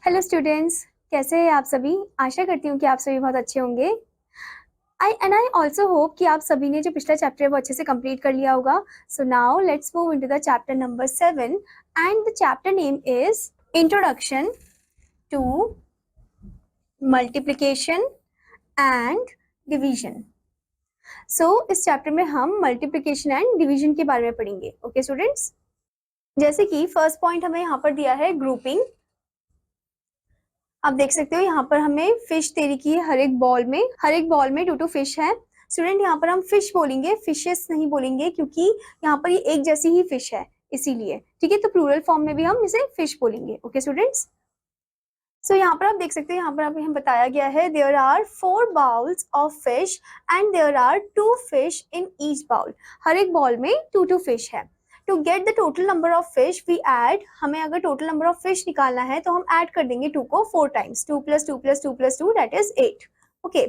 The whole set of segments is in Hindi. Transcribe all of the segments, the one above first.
हेलो स्टूडेंट्स, कैसे हैं आप सभी। आशा करती हूँ कि आप सभी बहुत अच्छे होंगे। आई ऑल्सो होप कि आप सभी ने जो पिछला चैप्टर है वो अच्छे से कंप्लीट कर लिया होगा। So now let's move into the chapter number 7 and the chapter name is introduction to multiplication and division. So इस चैप्टर में हम मल्टीप्लिकेशन एंड डिवीजन के बारे में पढ़ेंगे। ओके स्टूडेंट्स, जैसे कि फर्स्ट पॉइंट हमें यहाँ पर दिया है ग्रुपिंग। आप देख सकते हो यहाँ पर हमें फिश दे रखी है। हर एक बॉल में 2 फिश है। स्टूडेंट यहाँ पर हम फिश बोलेंगे, फिशेस नहीं बोलेंगे, क्योंकि यहाँ पर ये एक जैसी ही फिश है इसीलिए। ठीक है, तो प्लूरल फॉर्म में भी हम इसे फिश बोलेंगे। ओके स्टूडेंट्स, सो यहाँ पर आप देख सकते हैं, यहाँ पर हमें बताया गया है there are 4 bowls of fish and there are 2 fish in each bowl. हर एक बॉल में 2 फिश है। To get the total number of fish we add, हमें अगर टोटल नंबर ऑफ फिश निकालना है तो हम ऐड कर देंगे 2 को 4 times. 2 + 2 + 2 + 2 that is 8। Okay,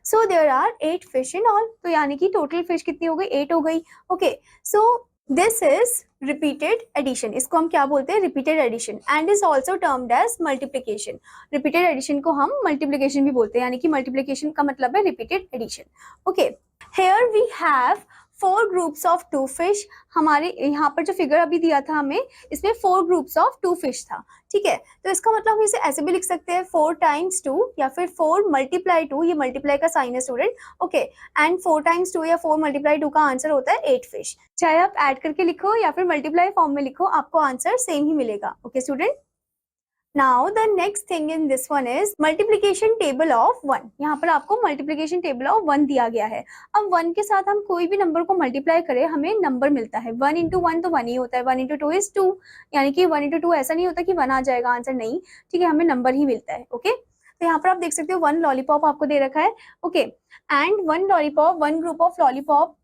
so there are 8 fish in all. तो यानी कि टोटल फिश कितनी हो गई? 8 हो गई। Okay, so this is repeated addition. इसको हम क्या बोलते हैं? Repeated addition, and is also termed as multiplication. Repeated addition को हम मल्टीप्लीकेशन भी बोलते हैं, यानी कि मल्टीप्लीकेशन का मतलब है repeated addition. Okay, here we have 4 groups of 2 fish. हमारे यहाँ पर जो फिगर अभी दिया था हमें, इसमें 4 ग्रुप्स ऑफ 2 फिश था। ठीक है, तो इसका मतलब हम इसे ऐसे भी लिख सकते हैं 4 × 2 या फिर 4 × 2। ये मल्टीप्लाई का साइन है स्टूडेंट। ओके, एंड 4 × 2 या 4 × 2 का आंसर होता है 8 फिश। चाहे आप ऐड करके लिखो या फिर मल्टीप्लाई फॉर्म में लिखो, आपको आंसर सेम ही मिलेगा। Okay student, now the next thing in this one is multiplication table of 1। यहाँ पर आपको मल्टीप्लीकेशन टेबल ऑफ 1 दिया गया है। अब 1 के साथ हम कोई भी नंबर को मल्टीप्लाई करें, हमें नंबर मिलता है। 1 × 1 तो 1 ही होता है। 1 × 2 इज 2, यानी कि 1 × 2 ऐसा नहीं होता कि 1 आ जाएगा आंसर, नहीं। ठीक है, हमें नंबर ही मिलता है। ओके, तो यहाँ पर आप देख सकते हो 1 लॉलीपॉप आपको दे रखा है। Okay, and 1 lollipop, 1 group of lollipop,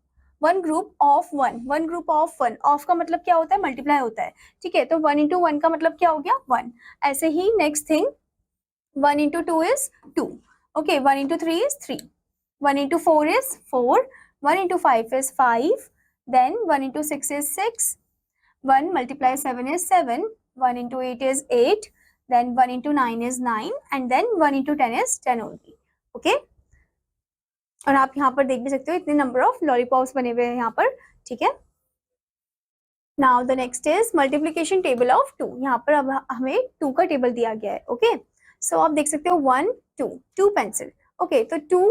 1 group of 1, 1 group of 1। Of का मतलब क्या होता है? मल्टीप्लाई होता है। ठीक है, तो 1 × 1 का मतलब क्या हो गया? 1। ऐसे ही next thing, 1 × 2 is 2। Okay, 1 × 3 is 3, 1 × 4 is 4, 1 × 5 is 5, then 1 × 6 is 6, 1 × 7 is 7, 1 × 8 is 8, then 1 × 9 is 9, and then 1 × 10 is 10 only. Okay, और आप यहाँ पर देख भी सकते हो इतने नंबर ऑफ लॉलीपॉप्स बने हुए हैं यहाँ पर। ठीक है, now the next is multiplication table of 2। यहाँ पर अब हमें 2 का टेबल दिया गया है। ओके, सो आप देख सकते हो 1 2, 2 पेंसिल। ओके, तो 2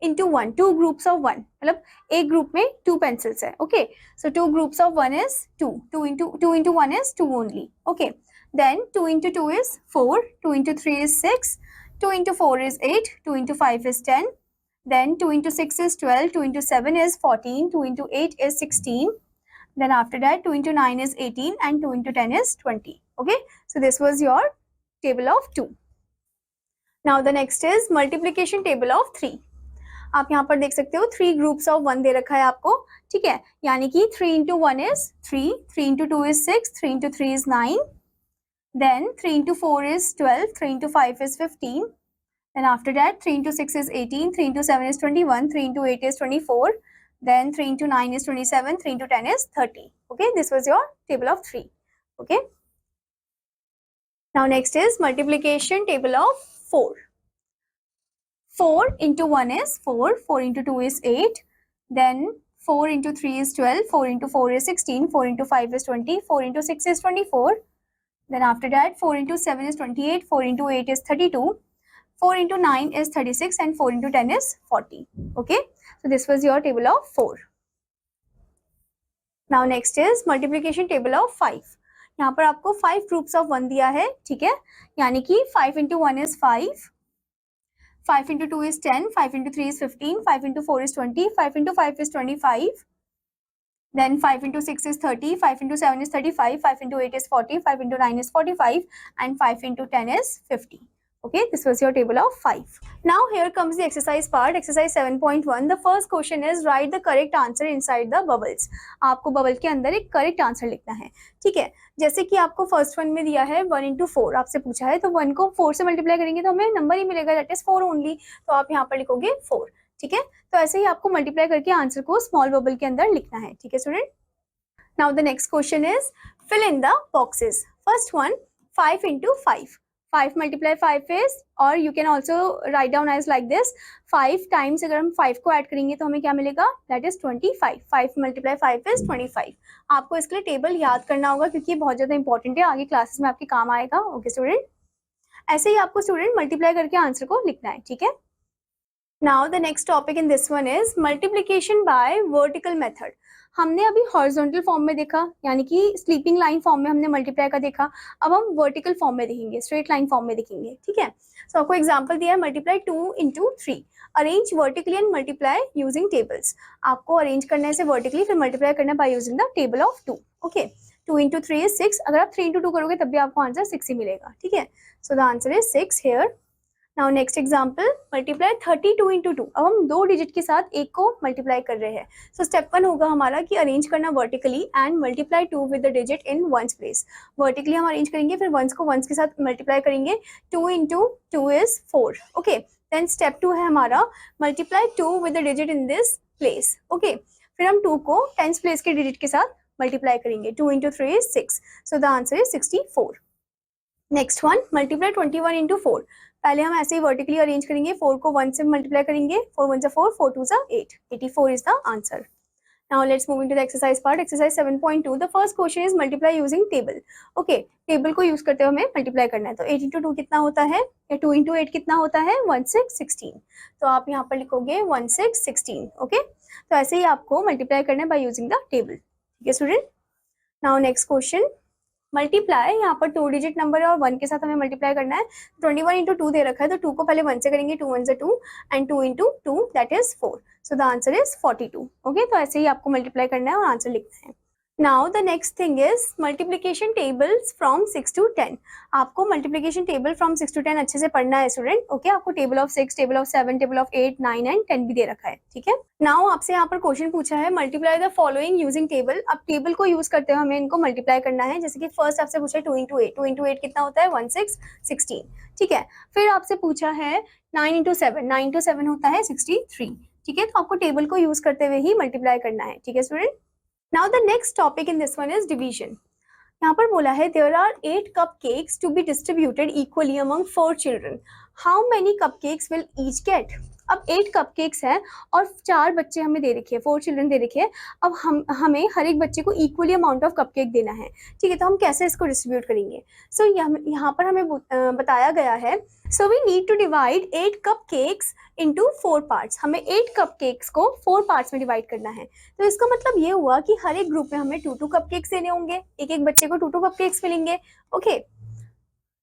× 1, 2 ग्रुप्स ऑफ 1, मतलब एक ग्रुप में 2 पेंसिल्स है। Okay, so 2 groups of 1 is 2, 2 × 1 is 2 only. Okay, then 2 × 2 is 4, 2 × 3 is 6, 2 × 4 is 8, 2 × 5 is 10, then 2 × 6 is 12, 2 × 7 is 14, 2 × 8 is 16, then after that 2 × 9 is 18, and 2 × 10 is 20. Okay, so this was your table of 2. Now the next is multiplication table of 3. आप यहाँ पर देख सकते हो 3 groups of 1 दे रखा है आपको। ठीक है, यानी कि 3 × 1 is 3, 3 × 2 is 6, 3 × 3 is 9, then 3 × 4 is 12, 3 × 5 is 15, then after that 3 × 6 is 18, 3 × 7 is 21, 3 × 8 is 24, then 3 × 9 is 27, 3 × 10 is 30. Okay, this was your table of 3. Okay, now next is multiplication table of 4. 4 × 1 is 4, 4 × 2 is 8, then 4 × 3 is 12, 4 × 4 is 16, 4 × 5 is 20, 4 × 6 is 24, then after that 4 × 7 is 28, 4 × 8 is 32, 4 × 9 is 36, and 4 × 10 is 40. Okay, so this was your table of 4. Now next is multiplication table of 5. यहाँ पर आपको 5 groups of 1 दिया है। ठीक है, यानी कि 5 × 1 is 5, 5 × 2 is 10, 5 × 3 is 15, 5 × 4 is 20, 5 × 5 is 25, then 5 × 6 is 30, 5 × 7 is 35, 5 × 8 is 40, 5 × 9 is 45, and 5 × 10 is 50. Okay, this was your table of 5. Now here comes the exercise part, exercise 7.1. The first question is write the correct answer inside the bubbles. आपको बबल के अंदर एक करेक्ट आंसर लिखना है। ठीक है, जैसे कि आपको फर्स्ट वन में दिया है 1 × 4 आपसे पूछा है, तो 1 को 4 से मल्टीप्लाई करेंगे तो हमें नंबर ही मिलेगा, दैट इज 4 ओनली। तो आप यहाँ पर लिखोगे 4। ठीक है, तो ऐसे ही आपको मल्टीप्लाई करके आंसर को स्मॉल बबल के अंदर लिखना है। ठीक है student, now the next question is fill in the boxes. First one 5 × 5, 5 multiply 5 is, और you can also write down as like this, 5 times अगर हम 5 को ऐड करेंगे तो हमें क्या मिलेगा, दैट इज 25. 5 multiply 5 is 25. आपको इसके लिए टेबल याद करना होगा क्योंकि ये बहुत ज्यादा इंपॉर्टेंट है, आगे क्लासेस में आपके काम आएगा. ओके स्टूडेंट, ऐसे ही आपको स्टूडेंट मल्टीप्लाई करके आंसर को लिखना है. ठीक है. Now the next topic in this one is multiplication bye vertical method. हमने अभी हॉरिजॉन्टल फॉर्म में देखा, यानी कि स्लीपिंग लाइन फॉर्म में हमने मल्टीप्लाई का देखा. अब हम वर्टिकल फॉर्म में देखेंगे, स्ट्रेट लाइन फॉर्म में देखेंगे. ठीक है. सो आपको एग्जांपल दिया है, multiply 2 into 3. Arrange vertically and multiply using tables. आपको अरेंज करना है इसे वर्टिकली, फिर मल्टीप्लाई करना है by using the table of 2. Okay. 2 into 3 is 6. अगर आप 3 into 2 करोगे तब भी आपको आंसर 6 ही मिलेगा. ठीक है. So the answer is 6 here. Now next example, multiply 32 into 2. अब हम 2 डिजिट के साथ एक को मल्टीप्लाई कर रहे हैं. सो स्टेप 1 होगा हमारा कि अरेंज करना vertically and multiply 2 with the digit in ones place. Vertically हम अरेंज करेंगे, फिर वंस को वंस के साथ मल्टीप्लाई करेंगे. 2 into 2 is 4. Okay. Then step 2 है हमारा, multiply 2 with the digit in this place. Okay. फिर हम 2 को टेंस प्लेस के डिजिट के साथ मल्टीप्लाई करेंगे. 2 into 3 is 6. So the answer is 64. Next one, multiply 21 into 4. पहले हम ऐसे ही वर्टिकली अरेंज करेंगे, 4 को 1 से मल्टीप्लाई करेंगे. 4 1 4, 4 2 8. 84 is the answer. Now let's move into the exercise part. Exercise 7.2. The first question is multiply using table. Okay. Table को यूज करते हुए हमें मल्टीप्लाई करना है. तो 8 into 2 कितना होता है, या 2 into 8 कितना होता है, 1616. तो आप यहाँ पर लिखोगे 1616. ओके. तो ऐसे ही आपको मल्टीप्लाई करना है बाय यूजिंग द टेबल. ठीक है student. Now next question, multiply, यहाँ पर 2 डिजिट नंबर है और 1 के साथ हमें मल्टीप्लाई करना है. 21 into 2 दे रखा है, तो 2 को पहले 1 से करेंगे. 2 1 2 and 2 into 2 that is 4. So the answer is 42. Okay. तो ऐसे ही आपको मल्टीप्लाई करना है और आंसर लिखना है. Now the next thing is multiplication tables from 6 to 10. आपको मल्टीप्लीकेशन टेबल फ्रॉम 6 to 10 अच्छे से पढ़ना है स्टूडेंट. ओके. आपको table of 6, table of 7, table of 8, 9 and 10 भी दे रखा है. ठीक है. नाउ आपसे यहाँ पर क्वेश्चन पूछा है, multiply the following using table. अब टेबल को यूज करते हुए हमें इनको मल्टीप्लाई करना है. जैसे कि फर्स्ट आपसे पूछा है 2 into 8. 2 into 8 कितना होता है, 1616. ठीक है. फिर आपसे पूछा है 9 into 7. 9 into 7 होता है 63. ठीक है. तो आपको टेबल को यूज करते हुए ही मल्टीप्लाई करना है. ठीक है student. Now the next topic in this one is division. यहाँ पर बोला है there are 8 cupcakes to be distributed equally among 4 children. How many cupcakes will each get? अब 8 cupcakes हैं और 4 बच्चे हमें दे रखे हैं, 4 चिल्ड्रन दे रखे हैं. अब हमें हर एक बच्चे को इक्वली अमाउंट ऑफ कपकेक देना है. ठीक है. तो हम कैसे इसको डिस्ट्रीब्यूट करेंगे? सो यहाँ पर हमें बताया गया है, so we need to divide 8 cupcakes into 4 parts. हमें 8 cupcakes को 4 parts में डिवाइड करना है. तो इसका मतलब ये हुआ कि हर एक ग्रुप में हमें 2-2 cupcakes देने होंगे. एक एक बच्चे को 2-2 cupcakes मिलेंगे. Okay.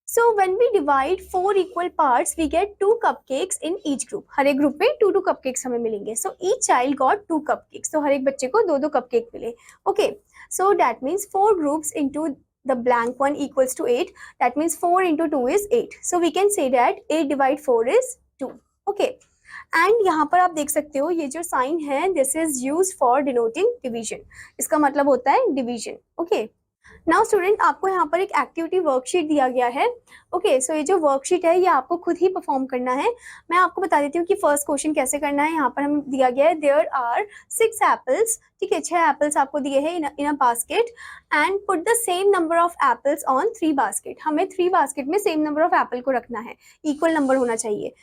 So when we divide 4 equal parts, we get 2 cupcakes in each group. हर एक ग्रुप में 2-2 cupcakes हमें मिलेंगे. So each child got 2 cupcakes. तो हर एक बच्चे को 2-2 cupcake मिले. Okay. So that means 4 groups into the blank one equals to 8. That means 4 into 2 is 8. So we can say that 8 divide 4 is 2. Okay. And यहाँ पर आप देख सकते हो ये जो साइन है, this is used for denoting division. इसका मतलब होता है division. Okay. नाउ स्टूडेंट, आपको यहाँ पर एक एक्टिविटी वर्कशीट दिया गया है. ओके. सो ये जो वर्कशीट है ये आपको खुद ही परफॉर्म करना है. मैं आपको बता देती हूँ कि फर्स्ट क्वेश्चन कैसे करना है. यहाँ पर हमें दिया गया है देयर आर 6 एप्पल्स. ठीक है. 6 एप्पल्स आपको दिए हैं in a basket and put the same number of apples on 3 basket. हमें 3 बास्केट में सेम नंबर ऑफ एप्पल को रखना है, इक्वल नंबर होना चाहिए.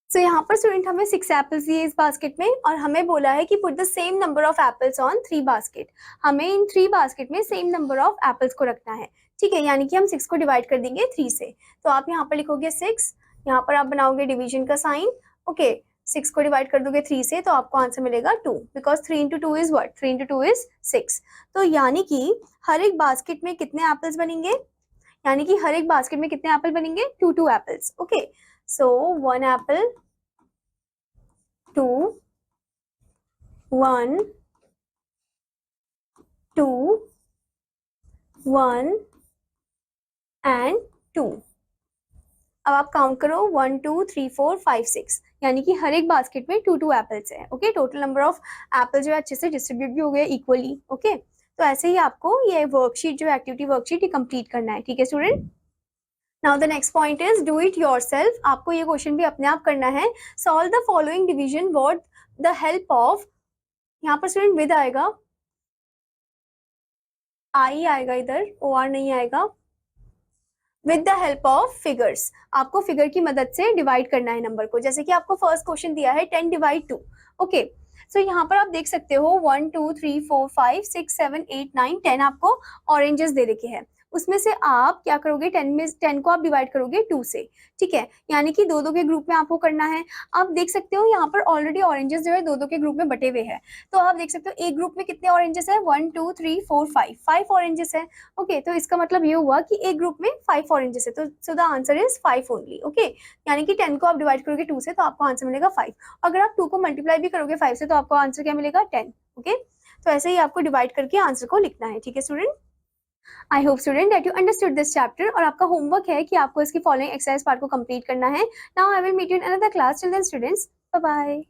सो यहाँ पर स्टूडेंट हमें 6 एप्पल्स दिए इस बास्केट में और हमें बोला है कि put the same number of apples on 3 basket. हमें इन 3 बास्केट में सेम नंबर ऑफ एप्पल्स को रखना है. ठीक है. यानी कि हम 6 को डिवाइड कर देंगे 3 से. तो आप यहाँ पर लिखोगे 6. यहाँ पर आप बनाओगे डिवीजन का साइन. ओके. 6 को डिवाइड कर दोगे 3 से तो आपको आंसर मिलेगा 2. Because 3 into 2 is what? 3 into 2 is 6. तो यानी कि हर एक बास्केट में कितने एप्पल्स बनेंगे, यानी कि हर एक बास्केट में कितने एप्पल बनेंगे, 2 apples. Okay. So 1 apple, 2, 1, 2, 1 and 2. अब आप काउंट करो 1 2 3 4 5 6, यानी कि हर एक बास्केट में 2 एप्पल्स है. Okay. Total number of Apple जो है अच्छे से डिस्ट्रीब्यूट भी हो गए इक्वली. ओके. तो ऐसे ही आपको ये वर्कशीट जो एक्टिविटी वर्कशीट ये कंप्लीट करना है. ठीक है student. Now the next point is do it yourself. आपको ये क्वेश्चन भी अपने आप करना है. Solve the following division with the help of, यहाँ पर स्टूडेंट विद आएगा, आई आएगा, इधर ओ आर नहीं आएगा. With the help of figures, आपको फिगर की मदद से डिवाइड करना है नंबर को। जैसे कि आपको फर्स्ट क्वेश्चन दिया है 10 डिवाइड 2, ओके। सो यहाँ पर आप देख सकते हो 1 2 3 4 5 6 7 8 9 10 आपको ऑरेंजेस दे रखे हैं। उसमें से आप क्या करोगे, 10 को आप डिवाइड करोगे 2 से, ठीक है, यानी कि दो दो के ग्रुप में आपको करना है। आप देख सकते हो यहाँ पर ऑलरेडी ऑरेंजेस जो है दो दो के ग्रुप में बटे हुए हैं। तो आप देख सकते हो एक ग्रुप में कितने ऑरेंजेस है, 1 2 3 4 5, 5 ऑरेंजेस है, ओके। तो इसका मतलब ये हुआ कि एक ग्रुप में 5 ऑरेंजेस है, तो so the answer is 5 only, okay. यानी कि 10 को आप डिवाइड करोगे 2 से तो आपको आंसर मिलेगा 5। अगर आप 2 को मल्टीप्लाई भी करोगे 5 से तो आपको आंसर क्या मिलेगा, 10, ओके। तो ऐसे ही आपको डिवाइड करके आंसर को लिखना है, ठीक है student. I hope student that you understood this chapter. और आपका होमवर्क है कि आपको इसकी फॉलोइंग एक्सरसाइज पार्ट को कंप्लीट करना है। Now I will meet you in another class. Till then students, bye bye.